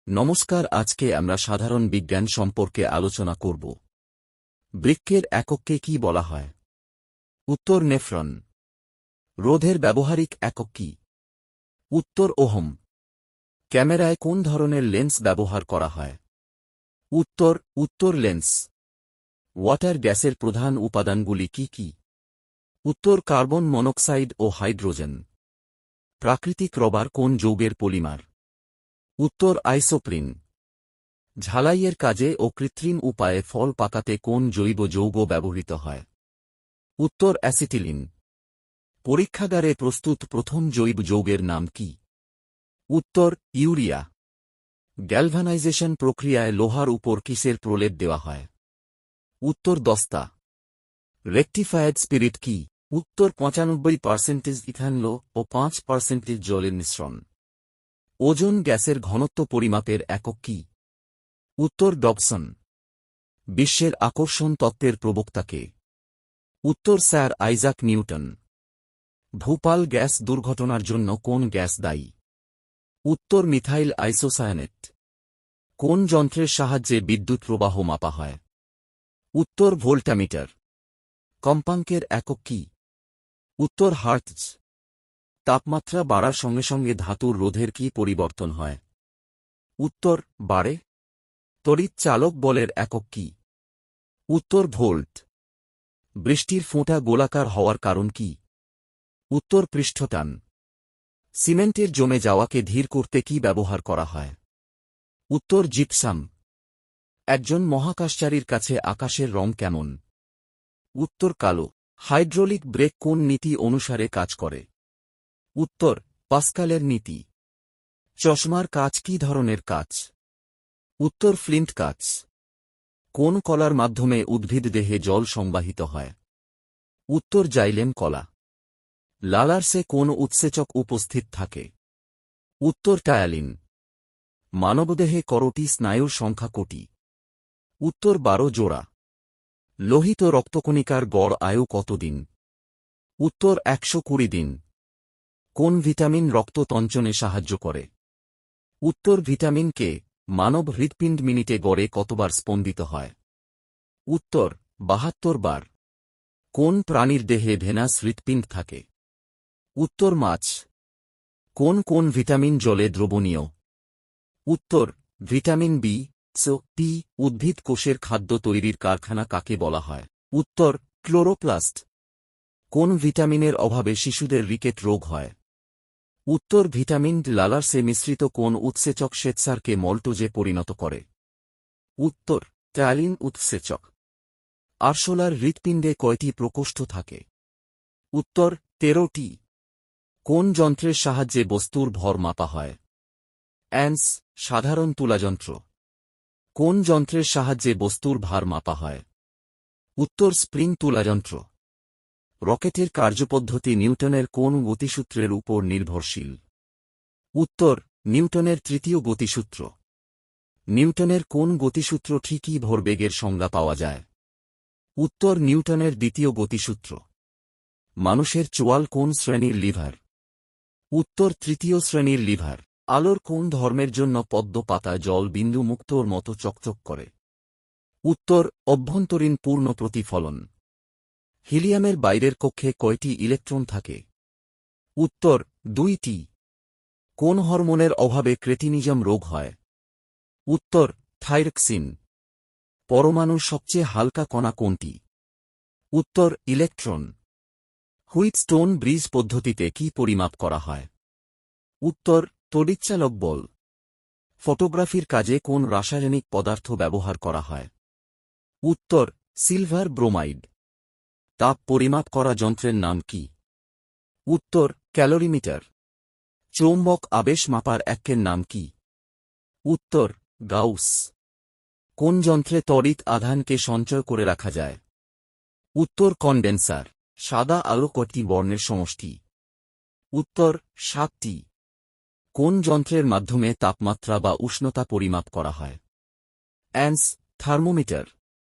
নমস্কার, আজকে আমরা সাধারণ বিজ্ঞান সম্পর্কে আলোচনা করব। বৃক্কের একককে কি বলা হয়? উত্তর নেফ্রন। রোধের ব্যবহারিক একক কি? উত্তর ওহম। ক্যামেরায় কোন ধরনের লেন্স ব্যবহার করা হয়? উত্তর লেন্স। ওয়াটার গ্যাসের প্রধান উপাদানগুলি কি কি? উত্তর কার্বন মনোক্সাইড ও হাইড্রোজেন। প্রাকৃতিক রবার কোন যৌগের পলিমার? উত্তর আইসোপ্রিন। ঝালাইয়ের কাজে ও কৃত্রিম উপায়ে ফল পাকাতে কোন জৈব যৌগ ব্যবহৃত হয়? উত্তর অ্যাসিটিলিন। পরীক্ষাগারে প্রস্তুত প্রথম জৈব যৌগের নাম কি? উত্তর ইউরিয়া। গ্যালভানাইজেশন প্রক্রিয়ায় লোহার উপর কিসের প্রলেপ দেওয়া হয়? উত্তর দস্তা। রেকটিফায়েড স্পিরিট কি? উত্তর 95% ইথানল ও 5% জলের মিশ্রণ। ওজোন গ্যাসের ঘনত্ব পরিমাপের একক কি? উত্তর ডবসন। বিশ্বের আকর্ষণ তত্ত্বের প্রবক্তা কে? উত্তর sir Isaac Newton. Bhopal gas দুর্ঘটনার জন্য কোন গ্যাস দায়ী? উত্তর মিথাইল আইসোসায়ানেট। কোন যন্ত্রের সাহায্যে বিদ্যুৎ প্রবাহ মাপা হয়? উত্তর ভোল্টামিটার। কম্পাঙ্কের একক কি? উত্তর হার্টজ। তাপমাত্রা বাড়ার সঙ্গে সঙ্গে ধাতুর রোধের কি পরিবর্তন হয়? উত্তর বাড়ে। তড়িৎ চালক বলের একক কি? উত্তর ভোল্ট। বৃষ্টির ফোঁটা গোলাকার হওয়ার কারণ কি? উত্তর পৃষ্ঠটান। সিমেন্টের জমে যাওয়াকে ধীর করতে কি ব্যবহার করা হয়? উত্তর জিপসাম। একজন মহাকাশচারীর কাছে আকাশের রং কেমন? উত্তর কালো। হাইড্রোলিক ব্রেক কোন নীতি অনুসারে কাজ করে? উত্তর পাস্কালের নীতি। চশমার কাচ কি ধরনের কাচ? উত্তর ফ্লিন্ট কাচ। কোন কলার মাধ্যমে উদ্ভিদ দেহে জল সংবাহিত হয়? উত্তর জাইলেম কলা। লালারসে কোন উৎসেচক উপস্থিত থাকে? উত্তর টায়ালিন। মানবদেহে করোটি স্নায়ুর সংখ্যা কোটি? উত্তর 12 জোড়া। লোহিত রক্তকণিকার গড় আয়ু কতদিন? উত্তর 120 দিন। কোন ভিটামিন রক্ত তঞ্চনে সাহায্য করে? উত্তর ভিটামিন কে। মানব হৃৎপিণ্ড মিনিটে গড়ে কতবার স্পন্দিত হয়? উত্তর 72 বার। কোন প্রাণীর দেহে ভেনাস হৃৎপিণ্ড থাকে? উত্তর মাছ। কোন কোন ভিটামিন জলে দ্রবণীয়? উত্তর ভিটামিন বি, সি, টি। উদ্ভিদ কোষের খাদ্য তৈরির কারখানা কাকে বলা হয়? উত্তর ক্লোরোপ্লাস্ট। কোন ভিটামিনের অভাবে শিশুদের রিকেট রোগ হয়? উত্তর ভিটামিন ডি। লালারসে মিশ্রিত কোন উৎসেচক শ্বেতসারকে মল্টোজে পরিণত করে? উত্তর টায়ালিন উৎসেচক। আরশোলার হৃৎপিণ্ডে কয়টি প্রকোষ্ঠ থাকে? উত্তর 13টি। কোন যন্ত্রের সাহায্যে বস্তুর ভর মাপা হয়? অ্যান্স সাধারণ তুলাযন্ত্র। কোন যন্ত্রের সাহায্যে বস্তুর ভার মাপা হয়? উত্তর স্প্রিং তুলাযন্ত্র। রকেটের কার্যপদ্ধতি নিউটনের কোন গতিসূত্রের উপর নির্ভরশীল? উত্তর নিউটনের তৃতীয় গতিসূত্র। নিউটনের কোন গতিসূত্র ঠিকই ভরবেগের সংজ্ঞা পাওয়া যায়? উত্তর নিউটনের দ্বিতীয় গতিসূত্র। মানুষের চোয়াল কোন শ্রেণীর লিভার? উত্তর তৃতীয় শ্রেণীর লিভার। আলোর কোন ধর্মের জন্য পদ্ম পাতা জল বিন্দু মুক্তোর মতো চকচক করে? উত্তর অভ্যন্তরীণ পূর্ণ প্রতিফলন। হিলিয়ামের বাইরের কক্ষে কয়টি ইলেকট্রন থাকে? উত্তর 2টি। কোন হরমোনের অভাবে ক্রেটিনিজম রোগ হয়? উত্তর থাইরক্সিন। পরমাণুর সবচেয়ে হালকা কণা কোনটি? উত্তর ইলেকট্রন। হুইটস্টোন ব্রিজ পদ্ধতিতে কি পরিমাপ করা হয়? উত্তর তড়িৎচালক বল। ফটোগ্রাফির কাজে কোন রাসায়নিক পদার্থ ব্যবহার করা হয়? উত্তর সিলভার ব্রোমাইড। তাপ পরিমাপ করা যন্ত্রের নাম কি? উত্তর ক্যালোরিমিটার। চৌম্বক আবেশ মাপার একের নাম কি? উত্তর গাউস। কোন যন্ত্রে তড়িৎ আধানকে সঞ্চয় করে রাখা যায়? উত্তর কনডেন্সার। সাদা আলো কয়টি বর্ণের সমষ্টি? উত্তর 7টি। কোন যন্ত্রের মাধ্যমে তাপমাত্রা বা উষ্ণতা পরিমাপ করা হয়? অ্যান্স থার্মোমিটার।